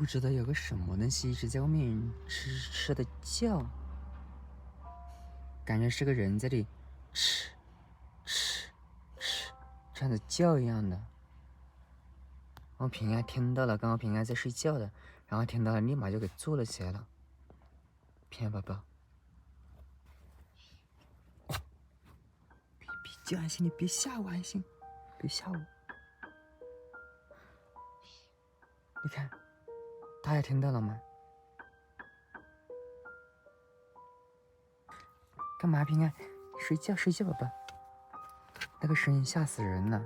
不知道有个什么东西一直在外面吃的叫，感觉是个人在这里吃这样的叫一样的。我平安听到了，刚刚平安在睡觉的，然后听到了立马就给坐了起来了。平安宝宝，别叫安心，你别吓我安心，别吓我。你看，他也听到了吗？干嘛平安？睡觉睡觉宝宝，那个声音吓死人了。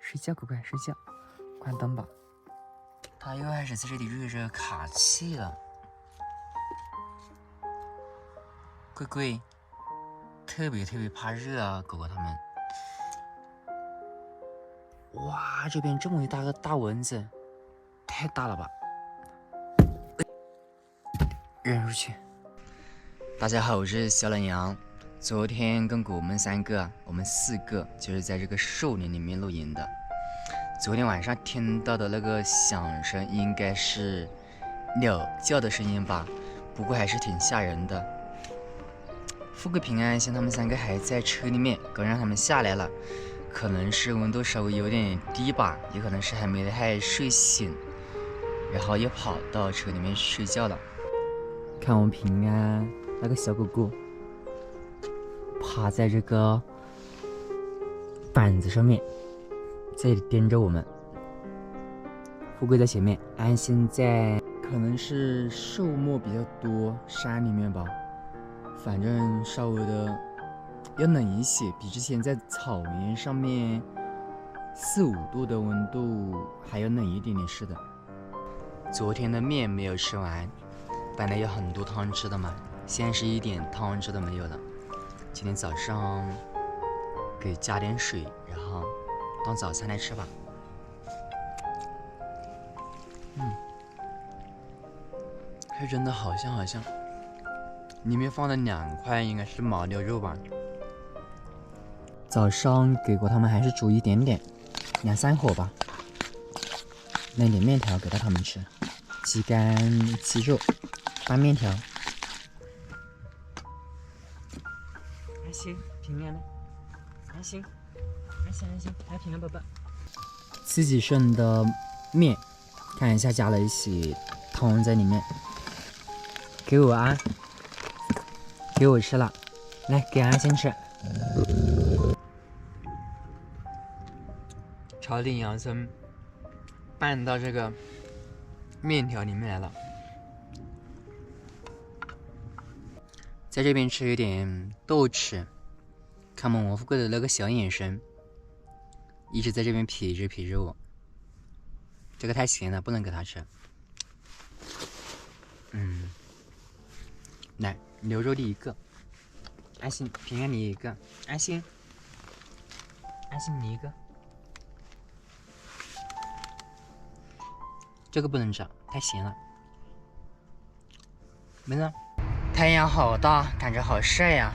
睡觉乖乖睡觉，关灯吧。他又开始在这里热热卡气了。龟龟特别怕热啊，狗狗他们。哇，这边这么一大个大蚊子，太大了吧！扔出去。大家好，我是小冷阳。昨天跟我们4个就是在这个树林里面露营的。昨天晚上听到的那个响声应该是鸟叫的声音吧，不过还是挺吓人的。富贵平安像他们3个还在车里面，刚让他们下来了，可能是温度稍微有点低吧，也可能是还没太睡醒，然后又跑到车里面睡觉了。看我们平安那个小狗狗趴在这个板子上面，在这里盯着我们。富贵在前面，安心在可能是树木比较多山里面吧，反正稍微的要冷一些，比之前在草原上面4、5度的温度还要冷一点点似的。昨天的面没有吃完，本来有很多汤吃的嘛，现在是一点汤汁都没有了。今天早上给加点水，然后当早餐来吃吧。还真的好像，里面放了2块，应该是牦牛肉吧。早上给过他们还是煮一点点，2、3口吧，弄点面条给到他们吃，鸡肝、鸡肉拌面条。安心，平安的，安心，来平安宝宝。自己剩的面，看一下加了一些汤在里面。给我啊，给我吃了，来给安心吃。炒点洋葱拌到这个面条里面来了。在这边吃一点豆豉，看我富贵的那个小眼神，一直在这边瞥着我。这个太咸了，不能给他吃。来，牛肉你1个，安心平安你1个，安心你1个。这个不能吃，太咸了。没了。太阳好大，感觉好晒呀。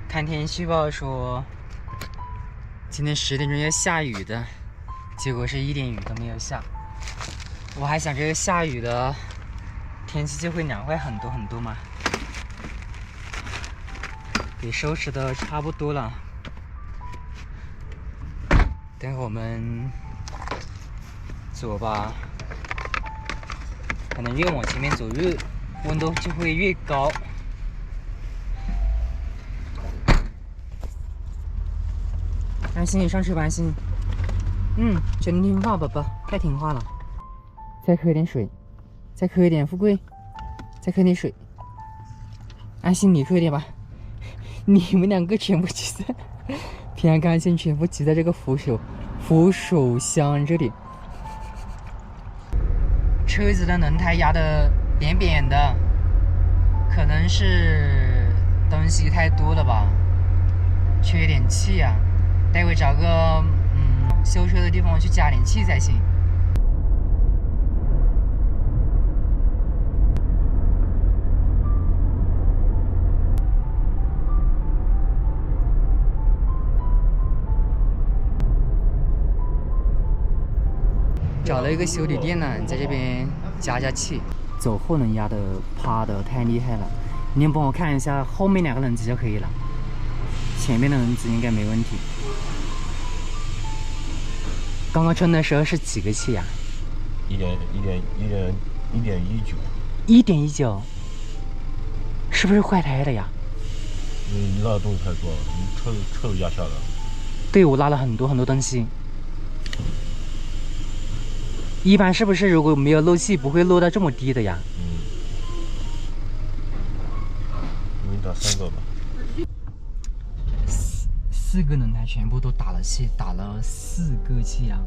看天气预报说今天10点钟要下雨的，结果是1点雨都没有下。我还想这个下雨的天气就会凉快很多嘛。给收拾的差不多了，等会我们走吧。可能越往前面走，温度就会越高。安心，你上车吧，安心。全听话，宝宝，太听话了。再喝一点水，再喝一点，富贵，再喝点水。安心，你喝一点吧。你们2个全部挤在平安跟安心全部挤在这个扶手箱这里。车子的轮胎压得扁扁的，可能是东西太多了吧，缺点气啊。待会找个修车的地方去加点气才行。找了一个修理店呢，在这边加气。走后轮压的趴的太厉害了，你帮我看一下后面2个轮子就可以了，前面的轮子应该没问题。刚刚称的时候是几个气呀？1.19，是不是坏胎了呀？你拉的东西太多了，你车都压下来了。对，我拉了很多东西。一般是不是如果没有漏气，不会漏到这么低的呀？我给你打3个吧。4个轮胎全部都打了气，打了4个气啊。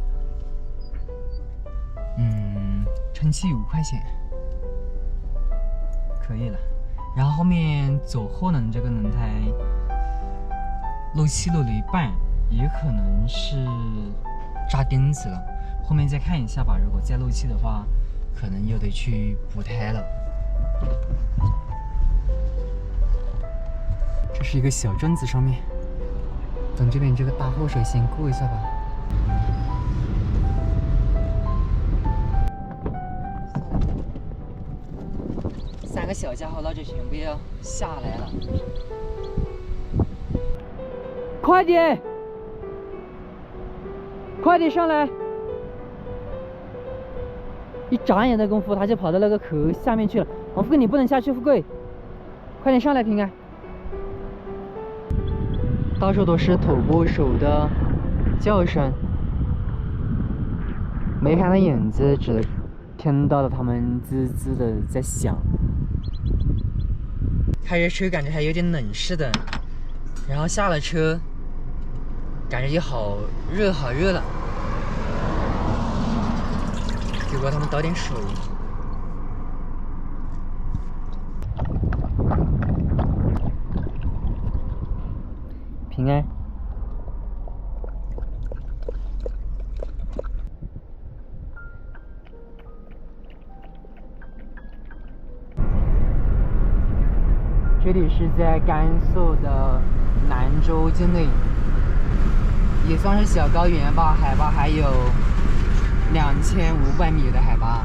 称气5块钱，可以了。然后后面走后轮这个轮胎漏气漏了一半，也可能是扎钉子了。后面再看一下吧，如果再漏气的话，可能又得去补胎了。这是一个小镇子上面，等这边这个大货车先过一下吧。3个小家伙拉着全部要下来了，快点，快点上来！一眨眼的功夫，他就跑到那个壳下面去了。王富贵，你不能下去，富贵，快点上来，平安。到处都是土拨鼠的叫声，没看到影子，只听到了他们滋滋的在响。开着车感觉还有点冷似的，然后下了车，感觉也好热了。给我他们倒点水。平安。这里是在甘肃的兰州境内，也算是小高原吧，海拔还有2500米的海拔，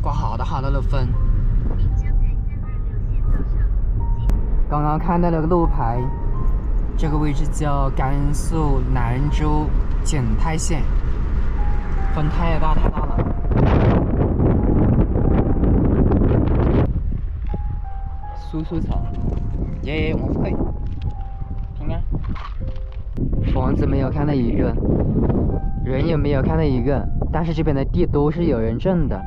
刮好大的风。刚刚看到了个路牌，这个位置叫甘肃兰州景泰县，风太大了。苏草，耶，王富贵，平安。房子没有看到一个，人也没有看到一个，但是这边的地都是有人种的，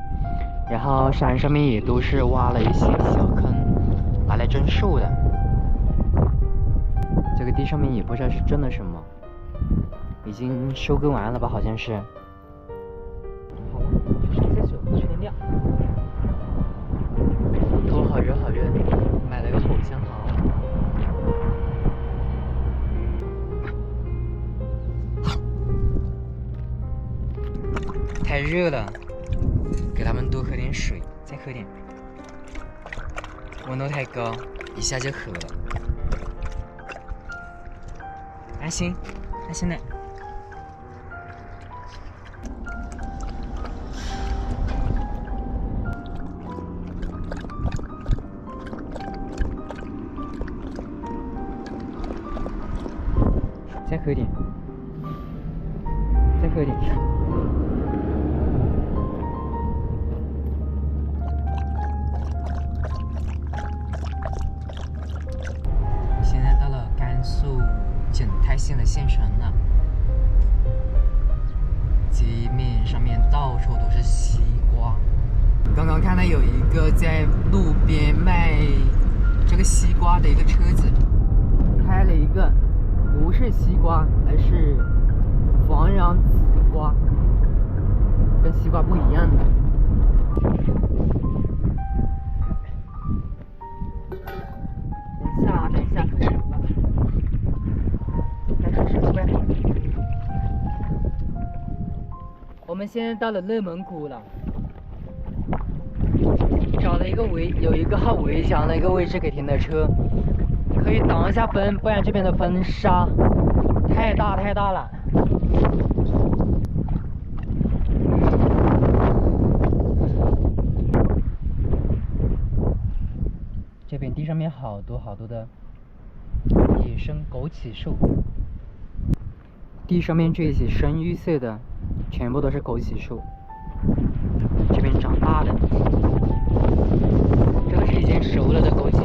然后山上面也都是挖了一些小坑，拿来种树的。这个地上面也不知道是种了什么，已经收割完了吧？好像是。好了，去上厕所，去点尿。头好热，买了个口香糖。太热了，给他们多喝点水，再喝点。温度太高，一下就渴了。安心的。再喝点。现在到了甘肃景泰县的县城了，街面上面到处都是西瓜。刚刚看到有一个在路边卖这个西瓜的一个车子，开了一个不是西瓜，而是黄瓤紫瓜，跟西瓜不一样的。等一下，我们现在到了内蒙古了，找了一个有一个围墙的一个位置给停的车，可以挡一下风，不然这边的风沙太大了。这边地上面好多的野生枸杞树，地上面这些深绿色的全部都是枸杞树，这边长大的，这个是已经熟了的枸杞。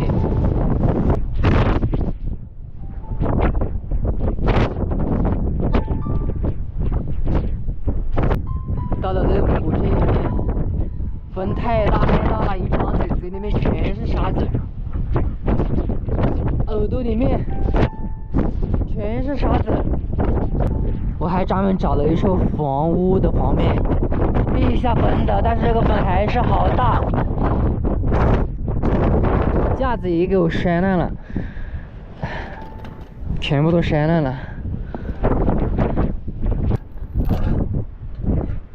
到了这湖这一边，风太大了，一张嘴里面全是沙子，耳朵里面全是沙子。我还专门找了一处房屋的旁边避一下风的，但是这个风还是好大，架子也给我摔烂了，全部都摔烂了。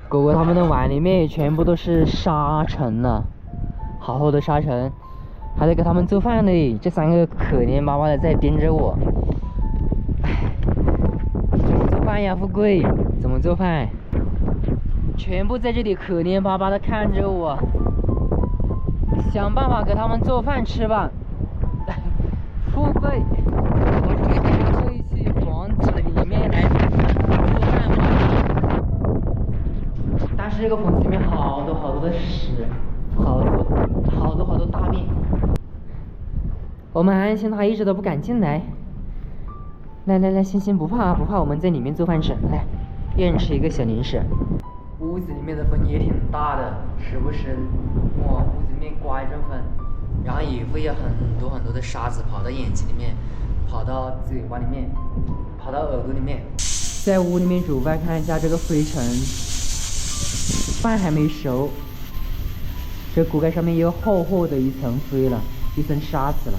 狗狗他们的碗里面全部都是沙尘了，好厚的沙尘，还得给他们做饭呢。这3个可怜巴巴的在盯着我。怎么做饭呀，富贵？怎么做饭？全部在这里可怜巴巴的看着我，想办法给他们做饭吃吧。富贵，我准备给他们去房子里面来做饭吧。但是这个房子里面好多的屎，好多大便。我们安心他一直都不敢进来。来，星星不怕，我们在里面做饭吃。来，一人吃一个小零食。屋子里面的风也挺大的，时不时往屋子里面刮一阵风，然后也会有很多的沙子跑到眼睛里面，跑到嘴巴里面，跑到耳朵里面。在屋里面煮饭，看一下这个灰尘。饭还没熟，这锅盖上面有厚的一层灰了，一层沙子了。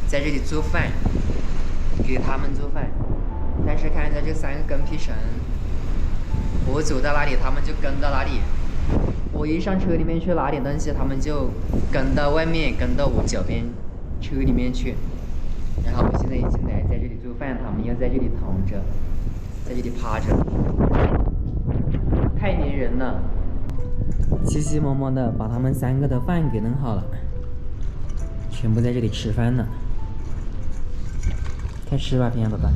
在这里做饭，给他们做饭，但是看一下这3个跟屁虫，我走到哪里他们就跟到哪里，我一上车里面去拿点东西，他们就跟到外面，跟到我脚边车里面去。然后我现在已经来在这里做饭，他们又在这里躺着，在这里趴着，太粘人了。急忙忙的把他们3个的饭给弄好了，全部在这里吃饭呢。开吃吧，平安宝宝。